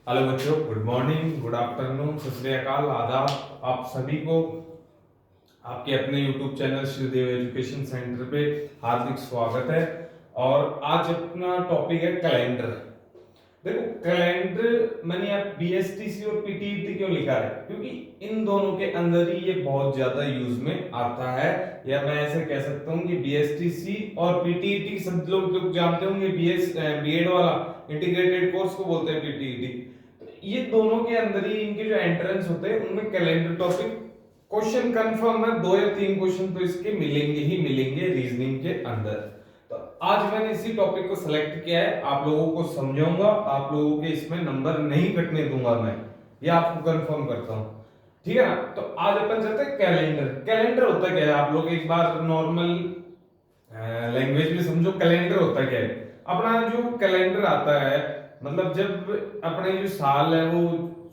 Hello बच्चों, good morning, good afternoon, सत श्री अकाल, आदाब। आप सभी को आपके अपने YouTube channel Shridev education centre पे हार्दिक स्वागत है। और आज अपना टॉपिक है कैलेंडर। देखो, कैलेंडर मैंने आप बीएसटीसी और पीटीईटी क्यों लिखा है, क्योंकि इन दोनों के अंदर ही ये बहुत ज्यादा यूज में आता है। या मैं ऐसे कह सकता हूँ कि बीएसटीसी और पीटीईटी सब लोग जानते होंगे, बीएड वाला इंटीग्रेटेड कोर्स को बोलते हैं पीटीईटी। ये दोनों के अंदर ही इनके जो एंट्रेंस होते हैं उनमें कैलेंडर टॉपिक क्वेश्चन कंफर्म है। 2 या 3 क्वेश्चन तो इसके मिलेंगे ही मिलेंगे रीजनिंग के अंदर। तो आज मैंने इसी टॉपिक को सिलेक्ट किया है, आप लोगों को समझाऊंगा, आप लोगों के इसमें नंबर नहीं कटने दूंगा मैं, ये आपको कंफर्म करता हूं। ठीक है ना? तो आज अपन चलते हैं कैलेंडर। कैलेंडर होता क्या है, आप लोग एक बार नॉर्मल लैंग्वेज में समझो। कैलेंडर होता क्या है? अपना जो कैलेंडर आता है, मतलब जब अपने जो साल है वो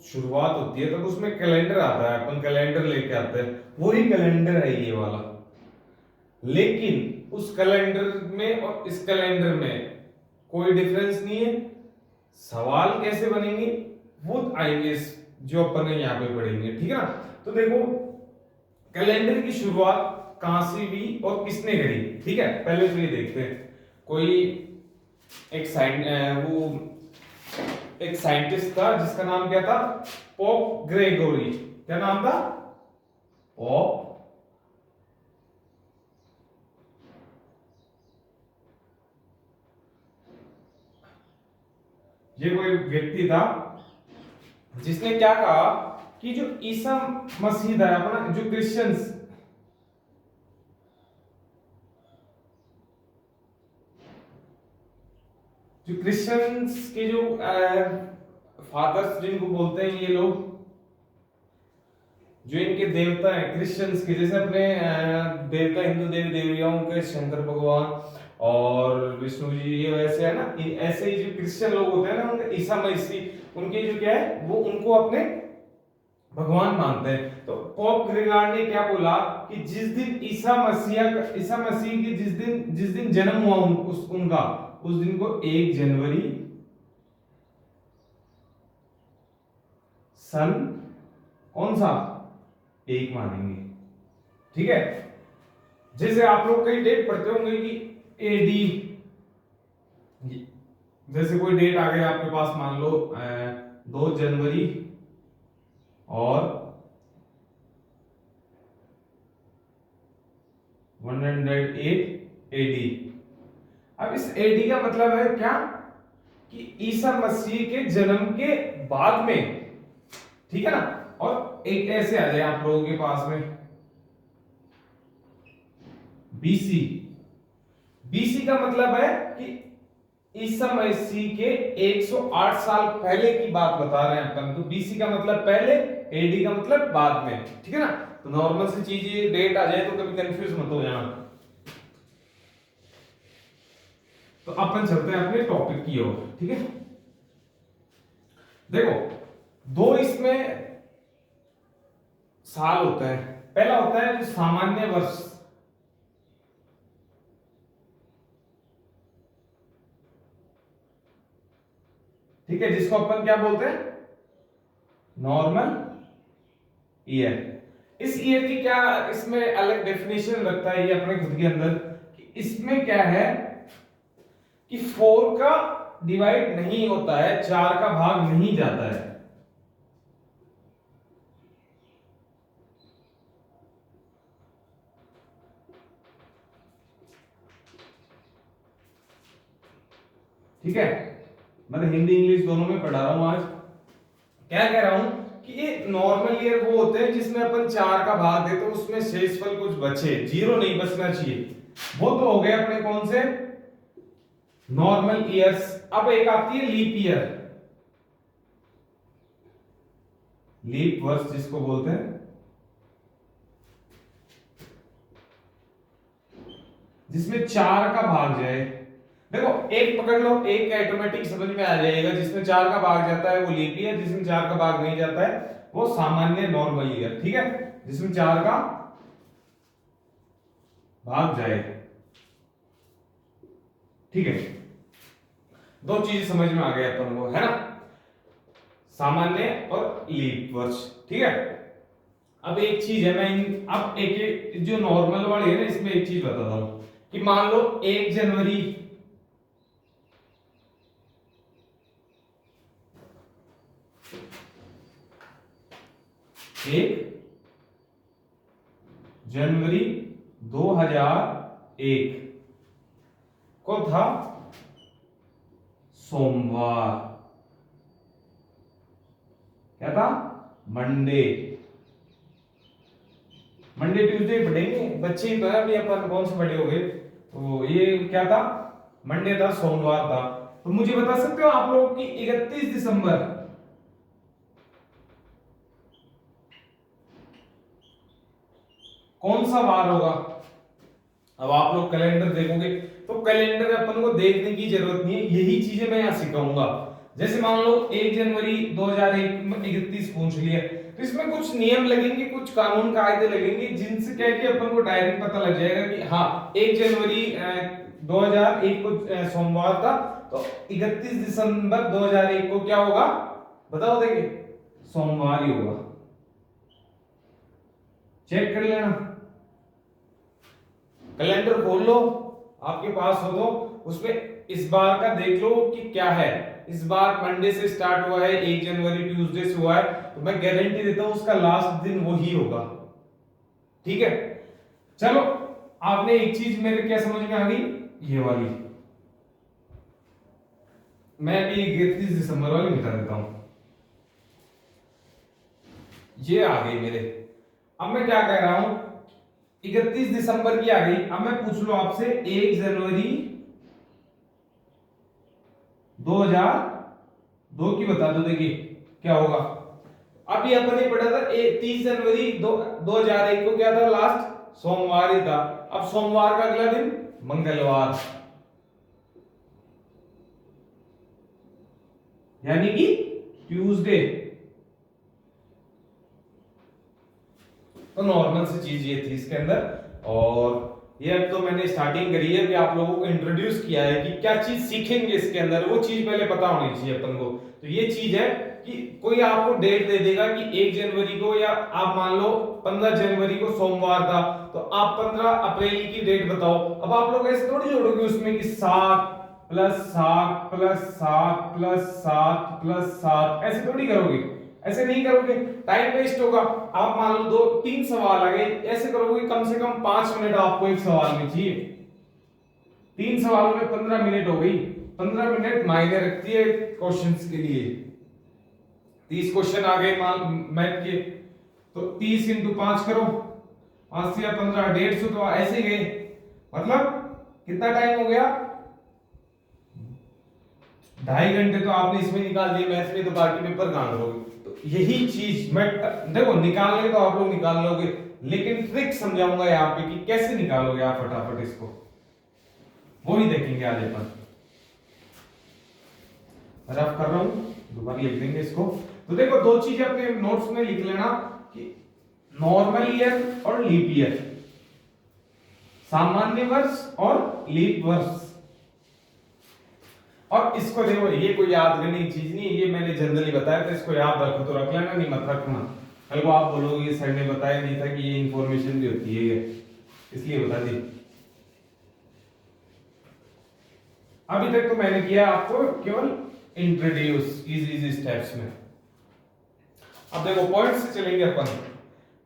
शुरुआत होती है तब उसमें कैलेंडर आता है, अपन कैलेंडर लेके आते हैं, वही कैलेंडर है ये वाला। लेकिन उस कैलेंडर में और इस कैलेंडर में कोई डिफरेंस नहीं है। सवाल कैसे बनेंगे वो आएंगे जो अपन ने यहाँ पे पढ़ेंगे। ठीक है ना? तो देखो, कैलेंडर की शुरुआत कहां से हुई और किसने करी। ठीक है, पहले तो ये देखते हैं। कोई एक साइंटिस्ट था जिसका नाम क्या था? Pope Gregory. क्या नाम था? पोप ये कोई व्यक्ति था जिसने क्या कहा कि जो ईसा मसीह था, अपना जो क्रिश्चियंस, के जो फादर्स जिनको बोलते हैं ये लोग, जो इनके देवता हैं क्रिश्चियंस के, जैसे अपने देवता हिंदू देवी देवियों के शंकर भगवान और विष्णु जी, ये वैसे है ना, ऐसे ही जो क्रिश्चियन लोग होते हैं ना, उनके ईसा मसीह, उनके जो क्या है वो उनको अपने भगवान मानते हैं। तो पोप ग्रेगोरी ने क्या बोला कि जिस दिन ईसा मसीह की जिस दिन जन्म हुआ उस दिन को 1 जनवरी सन कौन सा एक मानेंगे। ठीक है? जैसे आप लोग कई डेट पढ़ते होंगे कि एडी, जैसे कोई डेट आ गई आपके पास, मान लो 2 जनवरी और 108 एडी। अब इस एडी का मतलब है क्या कि ईसा मसीह के जन्म के बाद में। ठीक है ना? और एक ऐसे आ जाए आप लोगों के पास में बीसी। बीसी का मतलब है कि ईसा मसीह के 108 साल पहले की बात बता रहे हैं अपन। तो बीसी का मतलब पहले, एडी का मतलब बाद में। ठीक है ना? तो नॉर्मल सी चीज ये डेट आ जाए तो कभी कंफ्यूज मत हो जाना। तो अपन चलते हैं अपने टॉपिक की ओर। ठीक है? देखो, 2 इसमें साल होता है। पहला होता है जो सामान्य वर्ष, ठीक है, जिसको अपन क्या बोलते हैं? Normal year. इस ईयर की क्या इसमें अलग डेफिनेशन रखता है ये अपने खुद के अंदर कि इसमें क्या है कि 4 का डिवाइड नहीं होता है, 4 का भाग नहीं जाता है। ठीक है? मतलब हिंदी इंग्लिश दोनों में पढ़ा रहा हूं आज। क्या कह रहा हूं कि ये नॉर्मल ईयर वो होते हैं जिसमें अपन 4 का भाग देते हैं, उसमें शेषफल कुछ बचे, 0 नहीं बचना चाहिए। वो तो हो गए अपने कौन से? Normal years. अब एक आती है लीप ईयर, लीप वर्ष जिसको बोलते हैं, जिसमें 4 का भाग जाए। देखो, एक पकड़ लो, एक ऑटोमेटिक समझ में आ जाएगा, जिसमें 4 का भाग जाता है वो लीप ईयर, जिसमें 4 का भाग नहीं जाता है वो सामान्य नॉर्मल ईयर। ठीक है? जिसमें 4 का भाग जाए। ठीक है? 2 चीज समझ में आ गया अपन को, है ना? सामान्य और लीप वर्ष, ठीक है। अब एक चीज है, मैं अब एक जो नॉर्मल वाली है ना, इसमें एक चीज बताता हूं कि मान लो 1 जनवरी 2001 को था सोमवार, क्या था, मंडे ट्यूसडे पढ़ेंगे बच्चे ही तो है अभी, अपन कौन से बड़े हो गए। तो ये क्या था, मंडे था, सोमवार था। तो मुझे बता सकते हो आप लोगों की 31 दिसंबर कौन सा वार होगा। अब आप लोग कैलेंडर देखोगे तो कैलेंडर अपन को देखने की जरूरत नहीं है, यही चीजें मैं यहां सिखाऊंगा। जैसे मान लो 1 जनवरी 2001 में 31 पूछ लिया, तो इसमें कुछ नियम लगेंगे, कुछ कानून कायदे लगेंगे, जिनसे क्या कि अपन को डायरेक्ट पता लग जाएगा कि हाँ 1 जनवरी 2001 को सोमवार था, तो 31 दिसंबर 2001 को क्या होगा, बताओ, देखिए सोमवार ही होगा। चेक कर लेना, कैलेंडर खोल लो, आपके पास हो तो उसमें इस बार का देख लो कि क्या है। इस बार मंडे से स्टार्ट हुआ है, 1 जनवरी ट्यूसडे से हुआ है, तो मैं गारंटी देता हूं उसका लास्ट दिन वही होगा, ठीक है। चलो, आपने एक चीज मेरे क्या समझ में आ गई, ये वाली मैं भी 31 दिसंबर वाली मिटा देता हूं, ये आ गई मेरे। अब मैं क्या कह रहा हूं, 31 दिसंबर की आ गई। अब मैं पूछ लो आपसे 1 जनवरी 2002 की बता दो, देखिए क्या होगा। अभी अपन ने पढ़ा था 30 जनवरी 2001 को क्या था, लास्ट सोमवार ही था। अब सोमवार का अगला दिन मंगलवार, यानी कि ट्यूसडे। तो नॉर्मल सी चीज ये थी इसके अंदर, और ये अब तो मैंने स्टार्टिंग करी है कि आप लोगों को इंट्रोड्यूस किया है कि क्या चीज सीखेंगे इसके अंदर, वो चीज पहले पता होनी चाहिए अपन को। तो ये चीज है कि कोई आपको डेट दे देगा कि 1 जनवरी को, या आप मान लो 15 जनवरी को सोमवार था, तो आप 15 अप्रैल की डेट बताओ। अब आप लोग ऐसे थोड़ी जोड़ोगे उसमें कि 7 प्लस 7 प्लस 7 प्लस 7 प्लस 7, ऐसे थोड़ी करोगे, ऐसे नहीं करोगे, टाइम वेस्ट होगा। आप मान लो 2-3 सवाल आ गए, ऐसे करोगे कम से कम 5 मिनट आपको एक सवाल में चाहिए, 3 सवालों में 15 मिनट हो गई। 15 मिनट मायने रखती है क्वेश्चंस के लिए। 30 क्वेश्चन आ गए मैथ के, तो 30 इंटू 5 करो, 5 से 15 150, तो ऐसे ही गए, मतलब कितना टाइम हो गया, 2.5 घंटे तो आपने इसमें निकाल दिए मैथ्स में, तो बाकी पेपर कहां करोगे। तो यही चीज मैं देखो, निकालने तो आप लोग निकाल लोगे, लेकिन ट्रिक समझाऊंगा यहाँ पे कि कैसे निकालोगे आप फटाफट इसको, वो ही देखेंगे आज अपन। रफ कर रहा हूं, दोबारा लिख देंगे इसको। तो देखो, दो चीजें अपने नोट्स में लिख लेना कि नॉर्मल ईयर और लीप ईयर, सामान्य वर्ष और लीप वर्ष। और इसको देखो, ये कोई याद करने की चीज नहीं है, ये मैंने जनरली बताया था, इसको याद रखो तो रख लेना, नहीं मत रखना। कल को आप बोलोगे सर ने बताया नहीं था कि ये इंफॉर्मेशन भी होती है, इसलिए बता दी। अभी तक तो मैंने किया आपको केवल इंट्रोड्यूस इजी स्टेप्स में। अब देखो पॉइंट से चलेंगे अपन।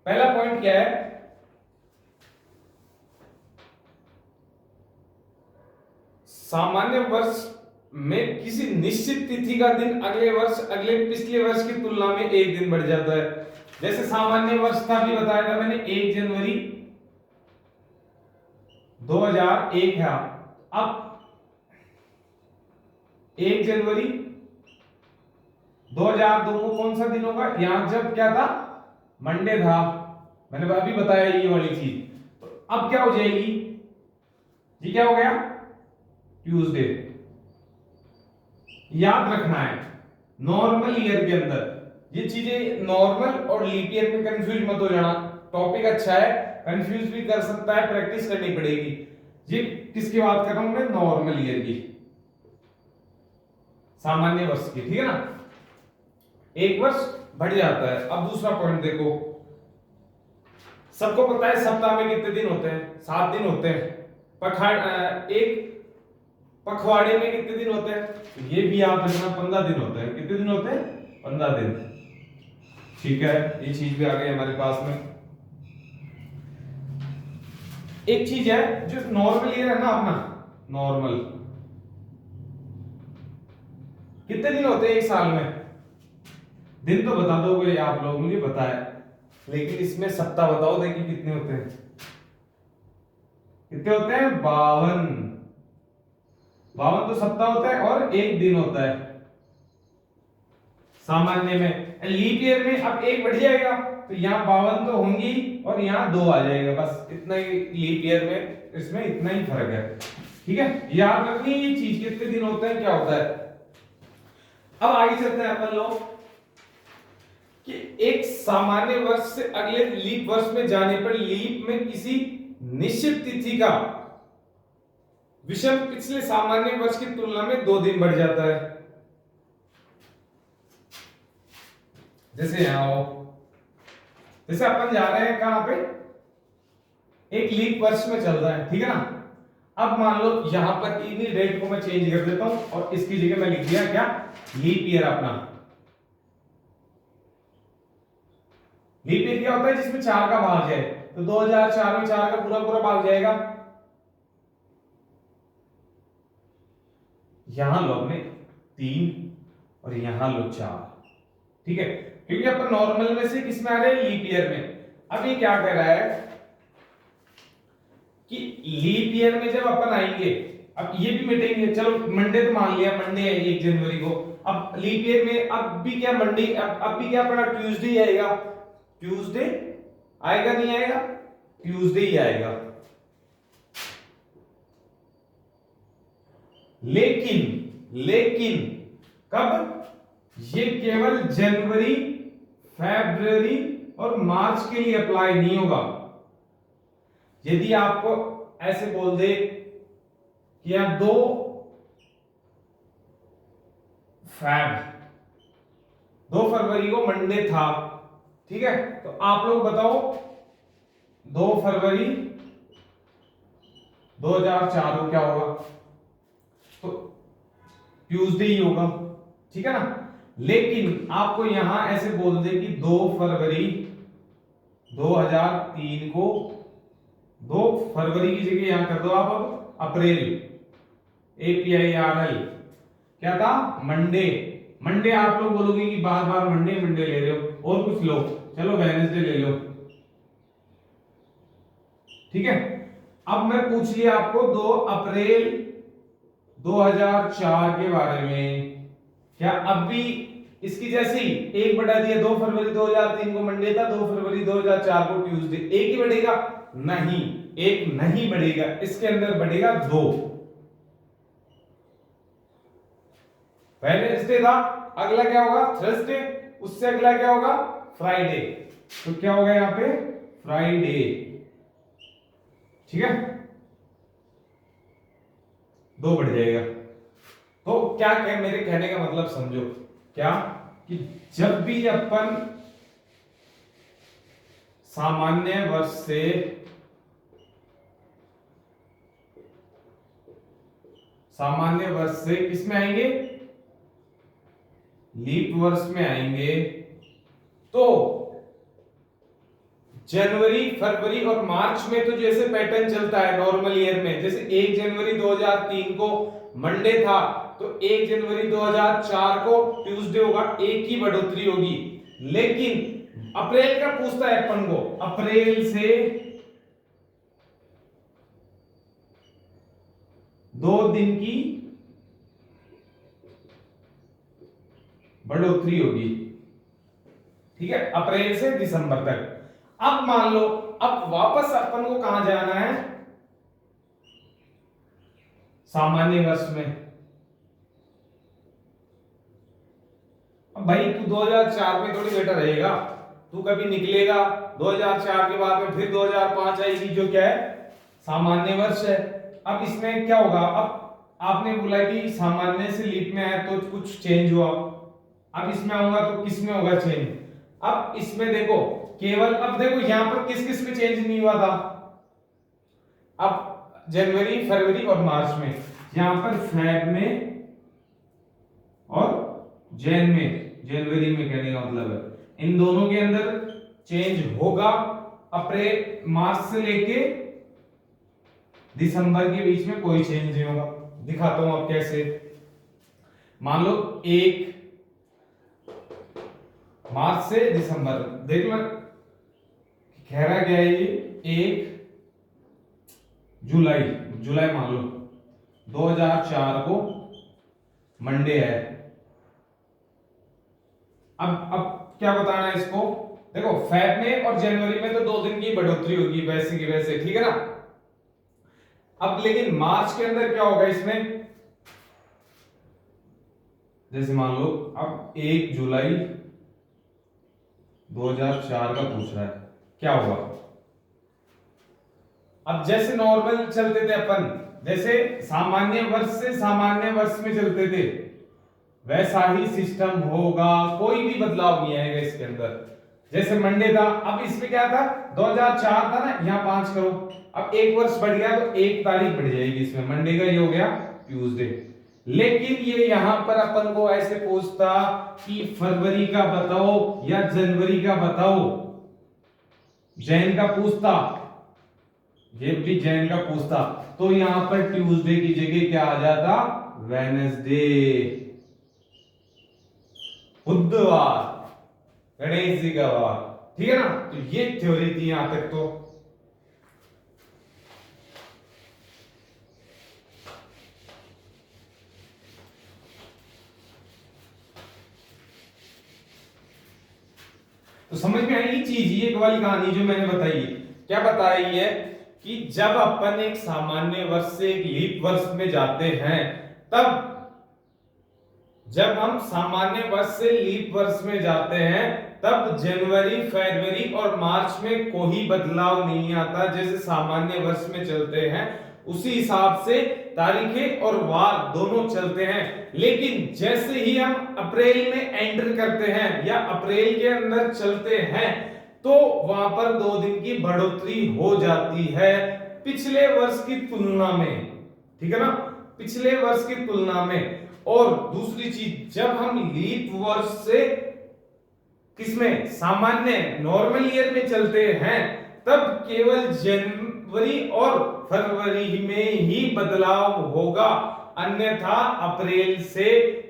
पहला पॉइंट क्या है, सामान्य वर्ष में किसी निश्चित तिथि का दिन अगले वर्ष अगले पिछले वर्ष की तुलना में एक दिन बढ़ जाता है। जैसे सामान्य वर्ष का भी बताया था मैंने, 1 जनवरी 2001 है। अब 1 जनवरी 2002 को कौन सा दिन होगा, यहां जब क्या था, मंडे था, मैंने अभी बताया ये वाली चीज। तो अब क्या हो जाएगी, ये क्या हो गया, ट्यूसडे। याद रखना है नॉर्मल ईयर के अंदर ये चीजें, नॉर्मल और लीप ईयर में कंफ्यूज मत हो जाना। टॉपिक अच्छा है, कंफ्यूज भी कर सकता है, प्रैक्टिस करनी पड़ेगी। ये किसकी बात कर रहा हूं मैं, नॉर्मल ईयर की, सामान्य वर्ष की, ठीक है ना। एक वर्ष बढ़ जाता है। अब दूसरा पॉइंट देखो, सबको पता है सप्ताह में कितने दिन होते हैं? 7 दिन होते हैं। एक पखवाड़े में कितने दिन होते हैं? तो ये भी आप रखना 15 दिन होते हैं। कितने दिन होते हैं? 15 दिन। ठीक है, ये चीज भी आ गई हमारे पास में। एक चीज है जो नॉर्मल ईयर है ना अपना, नॉर्मल कितने दिन होते हैं एक साल में? दिन तो बता दोगे आप लोग, मुझे पता है, लेकिन इसमें सप्ताह बताओ, देखिए कितने होते हैं। कितने होते हैं? 52। 52 तो सप्ताह होता है और एक दिन होता है सामान्य में। लीप ईयर में अब एक बढ़ जाएगा, तो यहाँ 52 तो होंगी और यहाँ 2 आ जाएगा, बस इतना ही लीप ईयर में, इसमें इतना ही फर्क है। ठीक है, याद रखनी ये चीज, कितने दिन होते हैं, क्या होता है। अब आगे चलते हैं अपन लोग कि एक सामान्य वर्ष से अगले लीप वर्ष में जाने पर लीप में किसी निश्चित तिथि का विषम पिछले सामान्य वर्ष की तुलना में 2 दिन बढ़ जाता है। जैसे यहां हो, जैसे अपन जा रहे हैं कहां पे, एक लीप वर्ष में चल रहा है, ठीक है ना। अब मान लो यहां पर इन्हीं डेट को मैं चेंज कर देता हूं और इसकी जगह मैं लिख दिया क्या, लीप ईयर अपना। लीप ईयर क्या होता है? जिसमें 4 का भाग है, तो 2004 में 4 का पूरा पूरा भाग जाएगा। यहां लो अपने 3 और यहां लो 4, ठीक है, क्योंकि अपन नॉर्मल में से किस में आ रहे हैं? लीप ईयर में। अब ये क्या कह रहा है कि लीप ईयर में जब अपन आएंगे, अब ये भी मिटेंगे, चलो मंडे तो मान लिया, मंडे है 1 जनवरी को। अब लीप ईयर में अब भी क्या मंडे, अब भी क्या पड़ा? ट्यूसडे आएगा। ट्यूसडे आएगा नहीं आएगा? ट्यूसडे ही आएगा। लेकिन कब? ये केवल जनवरी, फरवरी और मार्च के लिए अप्लाई नहीं होगा। यदि आपको ऐसे बोल दे कि यार 2 फरवरी को मंडे था, ठीक है, तो आप लोग बताओ 2 फरवरी 2004 को क्या होगा? तो ट्यूसडे ही होगा, ठीक है ना। लेकिन आपको यहां ऐसे बोल दे कि 2 फरवरी 2003 को, 2 फरवरी की जगह यहां कर दो आप अब अप्रैल, APRIL, क्या था? मंडे। मंडे आप लोग बोलोगे कि बार बार मंडे मंडे ले रहे हो, और कुछ लो, चलो वेडनेसडे ले लो, ठीक है। अब मैं पूछ लिया आपको 2 अप्रैल 2004 के बारे में, क्या अब भी इसकी जैसी एक बढ़ा दिया? 2 फरवरी 2003 को मंडे था, 2 फरवरी 2004 को ट्यूसडे, एक ही बढ़ेगा? नहीं, एक नहीं बढ़ेगा, इसके अंदर बढ़ेगा 2। वेडनेसडे था, अगला क्या होगा? थर्सडे, उससे अगला क्या होगा? फ्राइडे। तो क्या होगा यहां पे? फ्राइडे, ठीक है, 2 बढ़ जाएगा। तो क्या कह, मेरे कहने का मतलब समझो, क्या कि जब भी अपन सामान्य वर्ष से किस में आएंगे? लीप वर्ष में आएंगे, तो जनवरी, फरवरी और मार्च में तो जैसे पैटर्न चलता है नॉर्मल ईयर में, जैसे 1 जनवरी 2003 को मंडे था, तो 1 जनवरी 2004 को ट्यूसडे होगा, एक ही बढ़ोतरी होगी। लेकिन अप्रैल का पूछता है अपन को, अप्रैल से 2 दिन की बढ़ोतरी होगी, ठीक है, अप्रैल से दिसंबर तक। अब मान लो, अब वापस अपन को कहां जाना है? सामान्य वर्ष में। अब भाई तू 2004 में थोड़ी बेटा रहेगा, तू कभी निकलेगा 2004 के बाद में, फिर 2005 आएगी जो क्या है? सामान्य वर्ष है। अब इसमें क्या होगा? अब आपने बोला कि सामान्य से लीप में आया तो कुछ चेंज हुआ, अब इसमें आऊंगा तो किस में होगा चेंज? अब इसमें देखो केवल, अब देखो यहां पर किस किस में चेंज नहीं हुआ था, अब जनवरी फरवरी और मार्च में, यहां पर फेब में और जैन में, जनवरी में कहने का मतलब है इन दोनों के अंदर चेंज होगा। अप्रैल मार्च से लेके दिसंबर के बीच में कोई चेंज नहीं होगा। दिखाता हूं अब कैसे। मान लो 1 मार्च से दिसंबर, देख लो कह रहा क्या है ये, 1 जुलाई, जुलाई मान लो 2004 को मंडे है। अब क्या बताना है इसको, देखो फेब में और जनवरी में तो 2 दिन की बढ़ोतरी होगी वैसे की वैसे, ठीक है ना। अब लेकिन मार्च के अंदर क्या होगा इसमें, जैसे मान लो अब 1 जुलाई 2004 का पूछ रहा है, क्या होगा। अब जैसे नॉर्मल चलते थे अपन, जैसे सामान्य वर्ष से सामान्य वर्ष में चलते थे, वैसा ही सिस्टम होगा, कोई भी बदलाव नहीं आएगा इसके अंदर। जैसे मंडे था, अब इसमें क्या था 2004 था ना, यहाँ 5 करो, अब 1 वर्ष बढ़ गया तो 1 तारीख बढ़ जाएगी इसमें, मंडे का ये हो गया ट्यूसडे। लेकिन ये यहां पर अपन को ऐसे पूछता कि फरवरी का बताओ या जनवरी का बताओ, जैन का पूछता, ये भी जैन का पूछता, तो यहां पर ट्यूसडे की जगह क्या आ जाता, वेडनेसडे, बुधवार, गणेश जी का वार, ठीक है ना। तो ये थ्योरी थी यहां तक। तो समझ में आई ये चीज, ये वाली कहानी जो मैंने बताई, क्या बताई है कि जब अपन एक सामान्य वर्ष से एक लीप वर्ष में जाते हैं, तब जब हम सामान्य वर्ष से लीप वर्ष में जाते हैं, तब जनवरी फरवरी और मार्च में कोई बदलाव नहीं आता। जैसे सामान्य वर्ष में चलते हैं उसी हिसाब से तारीखें और वार दोनों चलते हैं। लेकिन जैसे ही हम अप्रैल में एंटर करते हैं या अप्रैल के अंदर चलते हैं, तो वहां पर 2 दिन की बढ़ोतरी हो जाती है पिछले वर्ष की तुलना में, ठीक है ना, पिछले वर्ष की तुलना में। और दूसरी चीज, जब हम लीप वर्ष से किसमें, सामान्य नॉर्मल ईयर में चलते हैं, तब केवल जनवरी और फरवरी में ही बदलाव होगा, अन्यथा अप्रैल से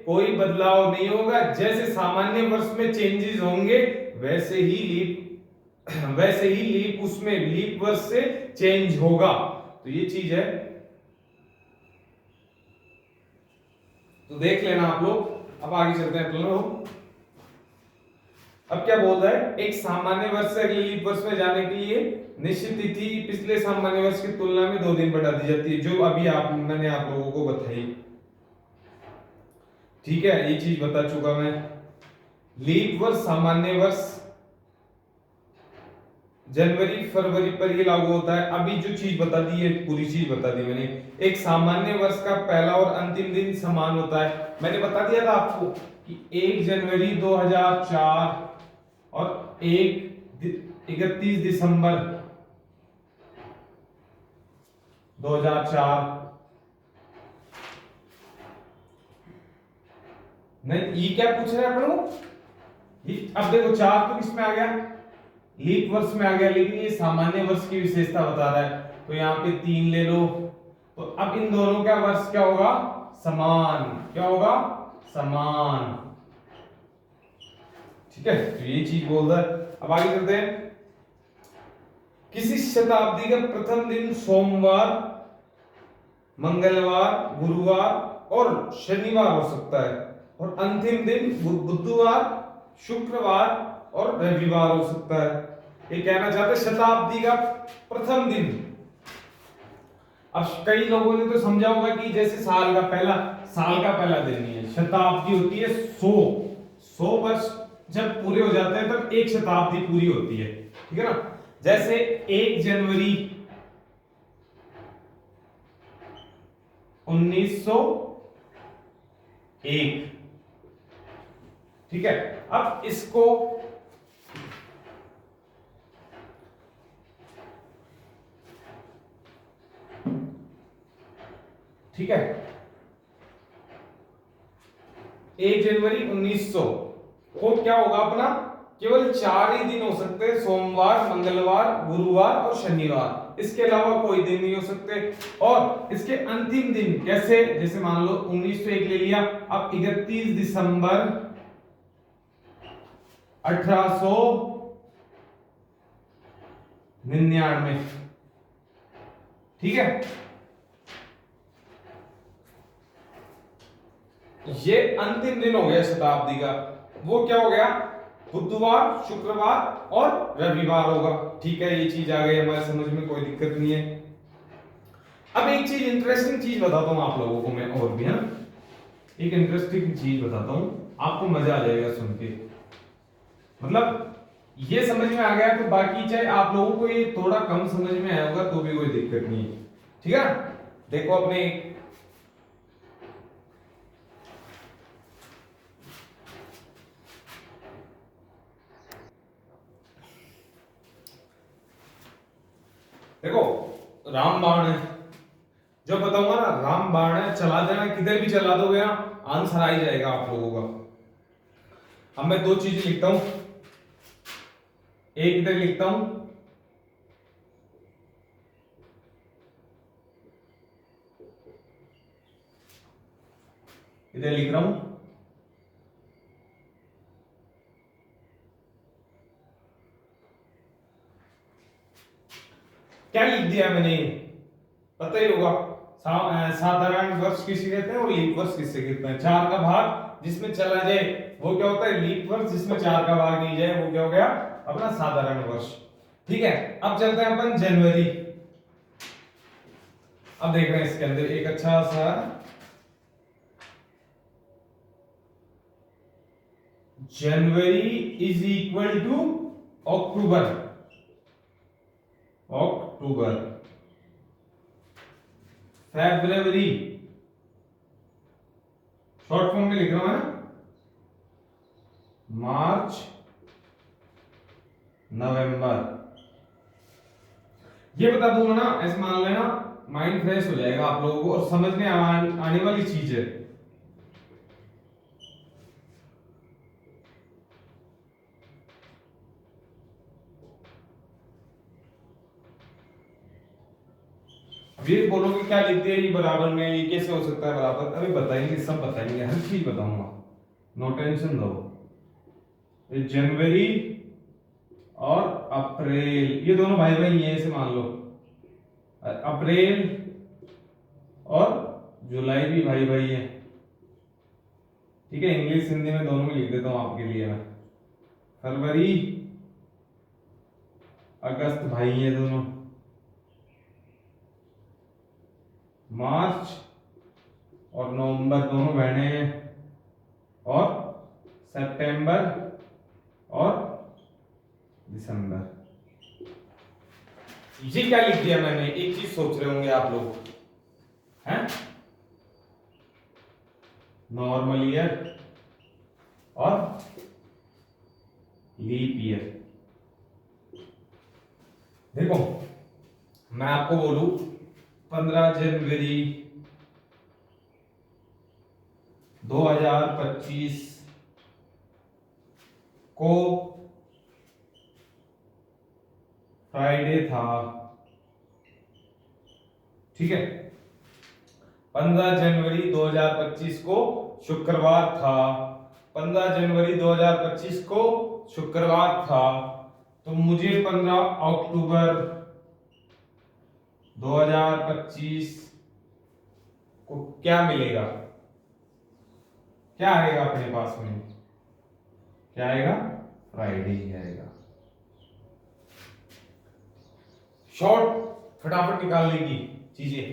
कोई बदलाव नहीं होगा। जैसे सामान्य वर्ष में चेंजेस होंगे, वैसे ही लीप उसमें लीप वर्ष से चेंज होगा। तो ये चीज है, तो देख लेना आप लोग। अब आगे चलते हैं तो अब क्या बोल रहा है, एक सामान्य वर्ष से अगले लीप वर्ष में जाने के लिए निश्चित तिथि पिछले सामान्य वर्ष की तुलना में 2 दिन बढ़ा दी जाती है, जो अभी मैंने आप लोगों को बताई, ठीक है, ये चीज बता चुका मैं। लीप वर्ष सामान्य वर्ष जनवरी फरवरी पर ये लागू होता है। अभी जो चीज बता दी है पूरी चीज बता दी मैंने। एक सामान्य वर्ष का पहला और अंतिम दिन समान होता है, मैंने बता दिया था आपको कि 1 जनवरी 2004 और 31 दिसंबर 2004। नहीं, ये क्या पूछ रहे हैं अपन लोग, अब देखो 4 तो किसमें आ गया, लीप वर्ष में आ गया, लेकिन ये सामान्य वर्ष की विशेषता बता रहा है, तो यहाँ पे 3 ले लो। तो अब इन दोनों का वर्ष क्या होगा, समान, क्या होगा, समान, ठीक है। तो ये चीज बोल रहा है। अब आगे चलते हैं। किसी शताब्दी का प्रथम दिन सोमवार, मंगलवार, गुरुवार और शनिवार हो सकता है, और अंतिम दिन बुधवार, शुक्रवार और रविवार हो सकता है। ये कहना चाहते हैं शताब्दी का प्रथम दिन। अब कई लोगों ने तो समझा होगा कि जैसे साल का पहला दिन नहीं है, शताब्दी होती है 100 वर्ष जब पूरे हो जाते हैं तब एक शताब्दी पूरी होती है, ठीक है ना। जैसे 1 जनवरी 1901, ठीक है, अब इसको ठीक है 1 जनवरी 1900 को क्या होगा अपना, केवल 4 ही दिन हो सकते हैं, सोमवार, मंगलवार, गुरुवार और शनिवार, इसके अलावा कोई दिन नहीं हो सकते। और इसके अंतिम दिन कैसे, जैसे मान लो 1901 ले लिया, अब 31 दिसंबर 1899, ठीक है, ये अंतिम दिन हो गया शताब्दी का। वो क्या हो गया, बुधवार, शुक्रवार और रविवार होगा। ठीक है, ये चीज आ गई हमारे समझ में, कोई दिक्कत नहीं है। अब एक चीज, इंटरेस्टिंग चीज बताता हूं आप लोगों को मैं, और भी है एक इंटरेस्टिंग चीज बताता हूं, आपको मजा आ जाएगा सुन के। मतलब ये समझ में आ गया तो बाकी चाहे आप लोगों को ये थोड़ा कम समझ में आया होगा तो भी कोई दिक्कत नहीं है। ठीक है, देखो अपने देखो रामबाण है, जो बताऊंगा ना, रामबाण है, चला देना, किधर भी चला दोगे ना आंसर आ ही जाएगा आप लोगों का। अब मैं दो चीजें लिखता हूं, एक इधर लिखता हूं, इधर लिख रहा हूं, क्या लिख दिया मैंने, पता ही होगा। साधारण वर्ष किसे कहते हैं और लीप वर्ष किसे कहते हैं। 4 का भाग जिसमें चला जाए वो क्या होता है, लीप वर्ष, जिसमें 4 का भाग नहीं जाए वो क्या हो गया, अपना साधारण वर्ष। ठीक है, अब चलते हैं अपन जनवरी। अब देख रहे हैं इसके अंदर एक अच्छा सा, जनवरी is equal to October, October, फरवरी, शॉर्ट फॉर्म में लिख रहा हूं मैं, मार्च, नवंबर। ये बता दूंगा ना, ऐसे मान लेना, माइंड फ्रेश हो जाएगा आप लोगों को और समझ में आने वाली चीज है। ये बोलोगे क्या लिखते हैं ये बराबर में, ये कैसे हो सकता है बराबर, अभी बताएंगे, सब बताएंगे, हर चीज बताऊंगा, नो टेंशन लो। ये जनवरी और अप्रैल, ये दोनों भाई भाई हैं, ऐसे मान लो। अप्रैल और जुलाई भी भाई भाई है। ठीक है, इंग्लिश हिंदी में दोनों में लिख देता हूं आपके लिए मैं। फरवरी, अगस्त भाई है दोनों। मार्च और नवंबर दोनों बहने हैं। और सितंबर और दिसंबर। ये क्या लिख दिया मैंने, एक चीज सोच रहे होंगे आप लोग, हैं, नॉर्मल ईयर और लीप ईयर। देखो मैं आपको बोलूं 15 जनवरी 2025 को फ्राइडे था। ठीक है, 15 जनवरी 2025 को शुक्रवार था, 15 जनवरी 2025 को शुक्रवार था, तो मुझे 15 अक्टूबर 2025 को क्या मिलेगा, क्या आएगा अपने पास में, क्या आएगा, फ्राइडे ही आएगा। शॉर्ट फटाफट निकालने की चीजें,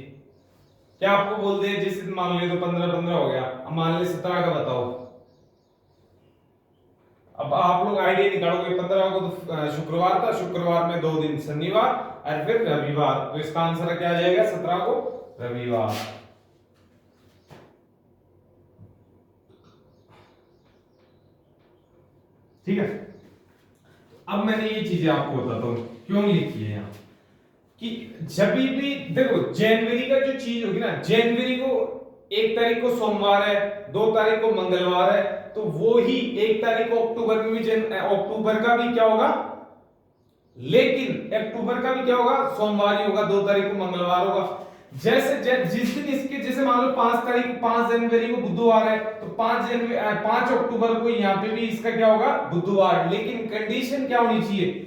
क्या आपको बोलते हैं, जिस दिन मान ले तो 15 हो गया, अब मान ले 17 का बताओ। अब आप लोग आइडिया निकालोगे, 15 को तो शुक्रवार था, शुक्रवार में 2 दिन शनिवार और फिर रविवार, तो इसका आंसर क्या आ जाएगा, 17 को रविवार। ठीक है। अब मैंने ये चीजें आपको बताता हूँ क्यों लिखी है यहाँ, कि जब भी देखो जनवरी का जो चीज होगी ना, जनवरी को 1 तारीख को सोमवार है, 2 तारीख को मंगलवार है, तो वो ही 1 तारीख को अक्टूबर में भी अक्टूबर का भी क्या होगा, लेकिन अक्टूबर का भी क्या होगा, सोमवार ही होगा, 2 तारीख को मंगलवार होगा। जैसे जिस दिन इसके, जैसे मान लो 5 तारीख, 5 जनवरी को बुधवार है, तो 5 जनवरी 5 अक्टूबर को यहाँ पे भी इसका क्या होगा, बुधवार। लेकिन कंडीशन क्या होनी चाहिए,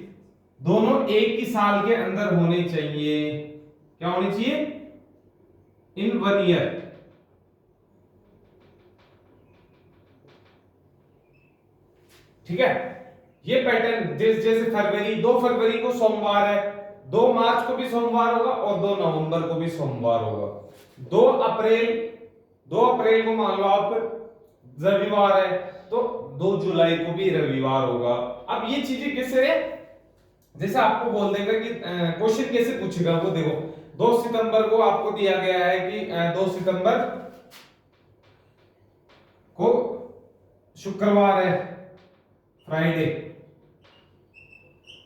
दोनों एक ही साल के अंदर होने चाहिए। क्या होनी चाहिए, इन 1 ईयर। ठीक है, ये पैटर्न जैसे फरवरी, 2 फरवरी को सोमवार है, 2 मार्च को भी सोमवार होगा और 2 नवंबर को भी सोमवार होगा। 2 अप्रैल, 2 अप्रैल को मान लो आप रविवार है, तो 2 जुलाई को भी रविवार होगा। अब ये चीजें कैसे है, जैसे आपको बोल देगा कि क्वेश्चन कैसे पूछेगा वो देखो, 2 सितंबर को आपको दिया गया है कि 2 सितंबर को शुक्रवार है, फ्राइडे,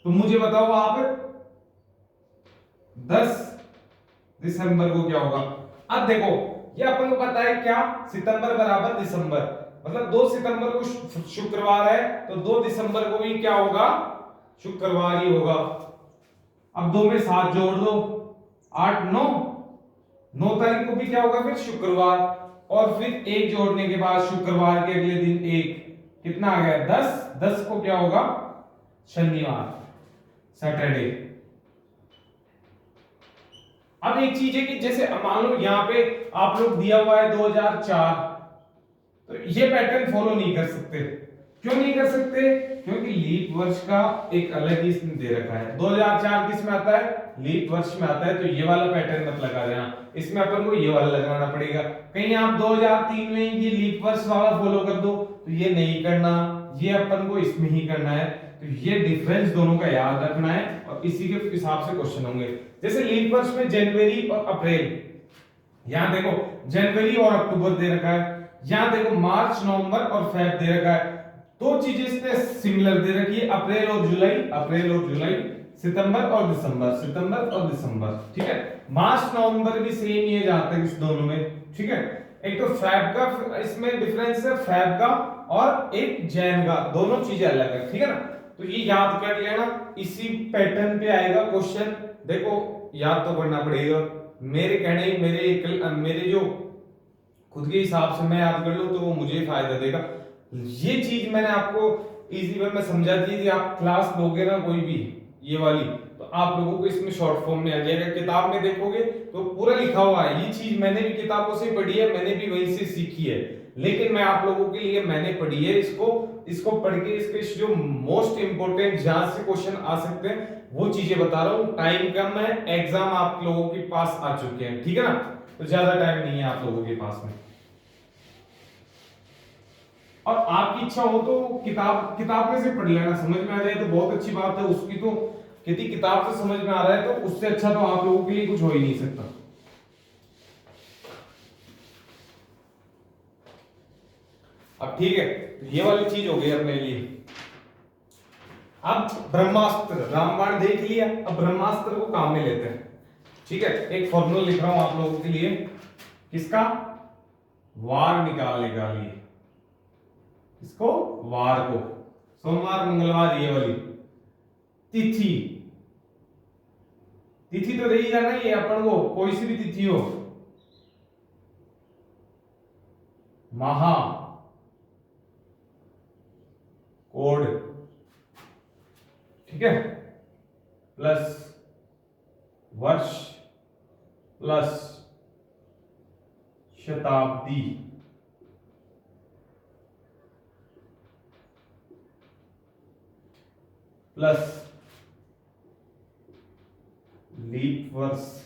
तो मुझे बताओ आप 10 दिसंबर को क्या होगा। अब देखो ये अपन को पता है क्या, सितंबर बराबर दिसंबर, मतलब 2 सितंबर को शुक्रवार है, तो 2 दिसंबर को भी क्या होगा, शुक्रवार ही होगा। अब 2 में 7 जोड़ दो, 8 9, 9 तारीख को भी क्या होगा फिर शुक्रवार, और फिर 1 जोड़ने के बाद शुक्रवार के अगले दिन 1, कितना आ गया 10, 10 को क्या होगा, शनिवार, सैटरडे। अब एक चीज है कि जैसे मान लो यहाँ पे आप लोग दिया हुआ है 2004, तो ये पैटर्न फॉलो नहीं कर सकते। क्यों नहीं कर सकते, क्योंकि लीप वर्ष का एक अलग ही इसमें दे रखा है। 2004 किस में आता है, लीप वर्ष में आता है, तो ये वाला पैटर्न मत लगा देना, इसमें अपन को ये वाला लगाना पड़ेगा। कहीं आप 2003 में ये लीप वर्ष वाला फॉलो कर दो, तो ये नहीं करना, ये अपन को इसमें ही करना है। तो ये डिफरेंस दोनों का याद रखना है और इसी के हिसाब से क्वेश्चन होंगे। जैसे लीप वर्ष में जनवरी और अप्रैल, यहां देखो जनवरी और अक्टूबर दे रखा है, यहां देखो मार्च, नवंबर और फेब दे रखा है। दो चीजें इसमें सिमिलर दे रखी है, अप्रैल और जुलाई, अप्रैल और जुलाई, सितंबर और दिसंबर, सितंबर और दिसंबर। ठीक है, मार्च नवंबर भी सेम ही है जहां तक इस दोनों में। ठीक है, एक तो फेब का इसमें डिफरेंस है, फेब का, और एक जैन का, दोनों चीजें अलग है। ठीक है ना, तो ये याद कर लेना, इसी पैटर्न पे आएगा क्वेश्चन। देखो याद तो करना पड़ेगा, मेरे कहने, मेरे जो खुद के हिसाब से मैं याद कर लूं तो वो मुझे फायदा देगा। ये चीज मैंने आपको इजी वे में समझा दी थी, आप क्लास लोगे ना कोई भी ये वाली, तो आप लोगों को इसमें शॉर्ट फॉर्म में आ जाएगा। किताब में देखोगे तो पूरा लिखा हुआ है, ये चीज मैंने भी किताबों से पढ़ी है, मैंने भी वहीं से सीखी है, लेकिन मैं आप लोगों के लिए मैंने पढ़ी है, इसको पढ़ के इसके जो मोस्ट इंपोर्टेंट जहां से क्वेश्चन आ सकते हैं वो चीजें बता रहा हूँ। टाइम कम है, एग्जाम आप लोगों के पास आ चुके हैं, ठीक है ना, तो ज्यादा टाइम नहीं है आप लोगों के पास में। और आपकी इच्छा हो तो किताब में से पढ़ लेना, समझ में आ जाए तो बहुत अच्छी बात है, उसकी तो यदि किताब से समझ में आ रहा है तो उससे अच्छा तो आप लोगों के लिए कुछ हो ही नहीं सकता। अब ठीक है, ये वाली चीज हो गई अपने लिए। अब ब्रह्मास्त्र, रामबाण देख लिया, अब ब्रह्मास्त्र को काम में लेते हैं। ठीक है, एक फॉर्मूला लिख रहा हूं आप लोगों के लिए, किसका, वार निकालने का लिए, इसको वार को, सोमवार मंगलवार ये वाली तिथि, तिथि तो दे ही जाना, ये अपन को कोई सी भी तिथि हो, महा कोड, ठीक है, प्लस वर्ष प्लस शताब्दी प्लस लीप वर्ष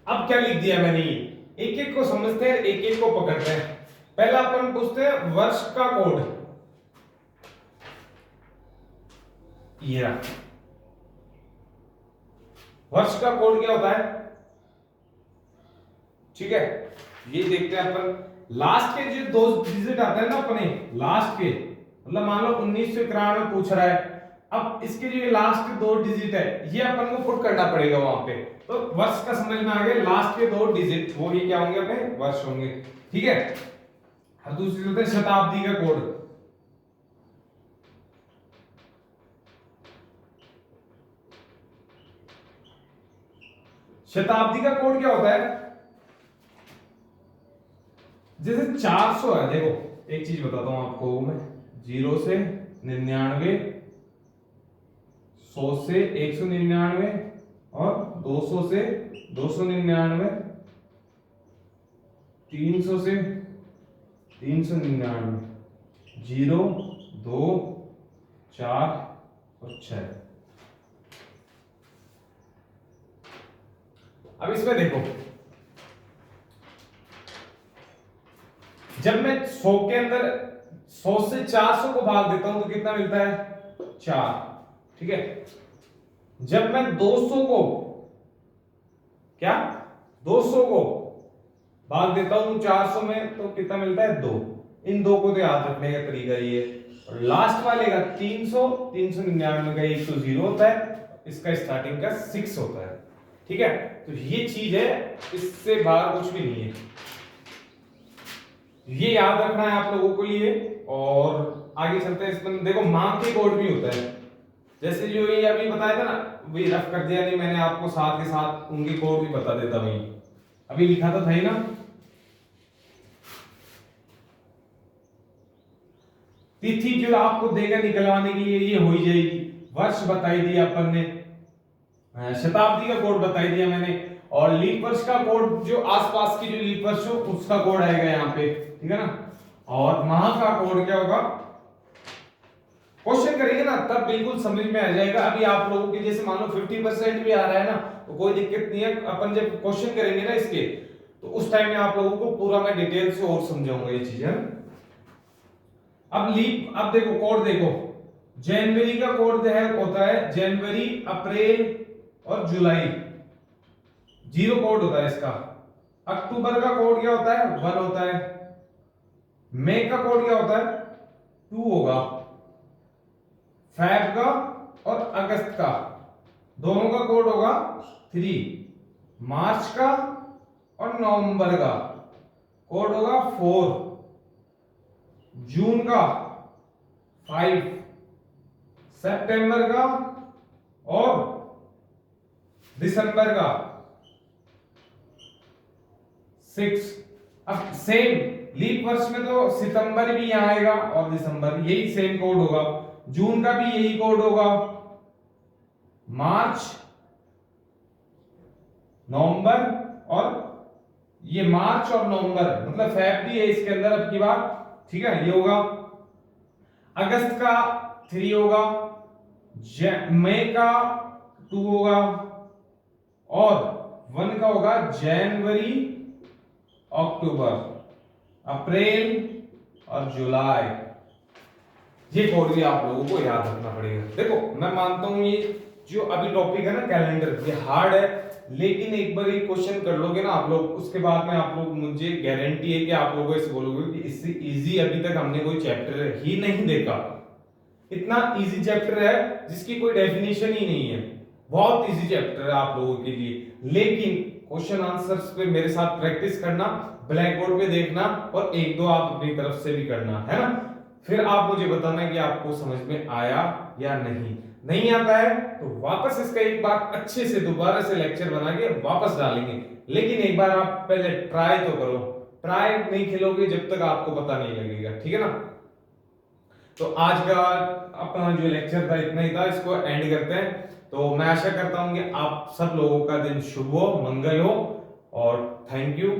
अब क्या लिख दिया मैंने, ये एक एक को समझते हैं, एक एक को पकड़ते हैं। पहला अपन पूछते हैं वर्ष का कोड, ये रहा। वर्ष का कोड क्या होता है, ठीक है, ये देखते हैं अपन लास्ट के जो दो डिजिट आते हैं ना अपने लास्ट के, मतलब मान लो 1991 पूछ रहा है, अब इसके जो लास्ट के दो डिजिट है ये अपन को पुट करना पड़ेगा वहां पे, तो वर्ष का समझ में आ गया, लास्ट के दो डिजिट वो ही क्या होंगे अपने वर्ष होंगे। ठीक है, अब दूसरी होता है शताब्दी का कोड। शताब्दी का कोड क्या होता है, जैसे 400 है, देखो एक चीज बताता हूं आपको मैं, 0 से 99, 100 से 199 और 200 से 299, 300 से 399, 0, 2, 4 और 6। अब इसमें देखो, जब मैं 100 के अंदर 100 से 400 को भाग देता हूं तो कितना मिलता है 4। ठीक है, जब मैं 200 को क्या 200 को भाग देता हूं 400 में तो कितना मिलता है 2। इन दो को तो याद रखने का तरीका ये है। और लास्ट वाले का 300 399 का एक तो 0 होता है, इसका स्टार्टिंग का 6 होता है। ठीक है, तो ये चीज है, इससे बाहर कुछ भी नहीं है, ये याद रखना है आप लोगों को लिए। और आगे चलते हैं, इसमें देखो मांग के कोड भी होता है, जैसे जो ये अभी बताया था ना, वही रफ कर दिया, नहीं मैंने आपको साथ के साथ उनके कोड भी बता देता, वही अभी लिखा था ही ना। तिथि जो आपको देगा निकलवाने के लिए ये हो ही जाएगी, वर्ष बताई दिया अपन ने, शताब्दी का कोड बताई दिया मैंने, और लीप वर्ष का कोड जो आसपास की जो लीप वर्ष हो उसका कोड आएगा यहाँ पे। ठीक है ना, और माह का कोड क्या होगा, क्वेश्चन करेंगे ना तब बिल्कुल समझ में आ जाएगा। अभी आप लोगों के जैसे मान लो 50% भी आ रहा है ना तो कोई दिक्कत नहीं है, अपन जब क्वेश्चन करेंगे ना इसके तो उस टाइम में आप लोगों को पूरा मैं डिटेल से और समझाऊंगा ये चीजें। अब लीप, अब देखो कोड देखो, जनवरी का कोड है होता है जनवरी, अप्रैल और जुलाई, 0 कोड होता है इसका। अक्टूबर का कोड क्या होता है 1 होता है। मई का कोड क्या होता है 2 होगा। फेब का और अगस्त का दोनों का कोड होगा 3। मार्च का और नवंबर का कोड होगा 4। जून का 5, सितंबर का और दिसंबर का 6। अब सेम लीप वर्ष में तो सितंबर भी यहां आएगा और दिसंबर, यही सेम कोड होगा। जून का भी यही कोड होगा। मार्च, नवंबर, और ये मार्च और नवंबर मतलब फेब भी है इसके अंदर अब की बात। ठीक है, ये होगा। अगस्त का 3 होगा, मई का 2 होगा और 1 का होगा जनवरी, अक्टूबर, अप्रैल और जुलाई। ये कोड भी आप लोगों को याद रखना पड़ेगा। देखो मैं मानता हूं ये जो अभी टॉपिक है ना कैलेंडर, ये हार्ड है, लेकिन एक बार ये क्वेश्चन कर लोगे ना आप लोग, उसके बाद में आप लोग, मुझे गारंटी है कि आप लोगों ऐसे बोलोगे कि इससे इजी अभी तक हमने कोई चैप्टर ही नहीं देखा। इतना इजी चैप्टर है जिसकी कोई डेफिनेशन ही नहीं है, बहुत इजी चैप्टर है आप लोगों के लिए। लेकिन क्वेश्चन आंसर्स पे मेरे साथ प्रैक्टिस करना, ब्लैक बोर्ड पे देखना और एक दो आप अपनी तरफ से भी करना है ना, फिर आप मुझे बताना कि आपको समझ में आया या नहीं। नहीं आता है तो वापस इसका एक बार अच्छे से दोबारा से लेक्चर बना के वापस डालेंगे, लेकिन एक बार आप पहले ट्राई तो करो। ट्राई नहीं खेलोगे जब तक आपको पता नहीं लगेगा। ठीक है ना, तो आज का अपना जो लेक्चर था इतना ही था, इसको एंड करते हैं। तो मैं आशा करता हूं कि आप सब लोगों का दिन शुभ हो, मंगल हो, और थैंक यू।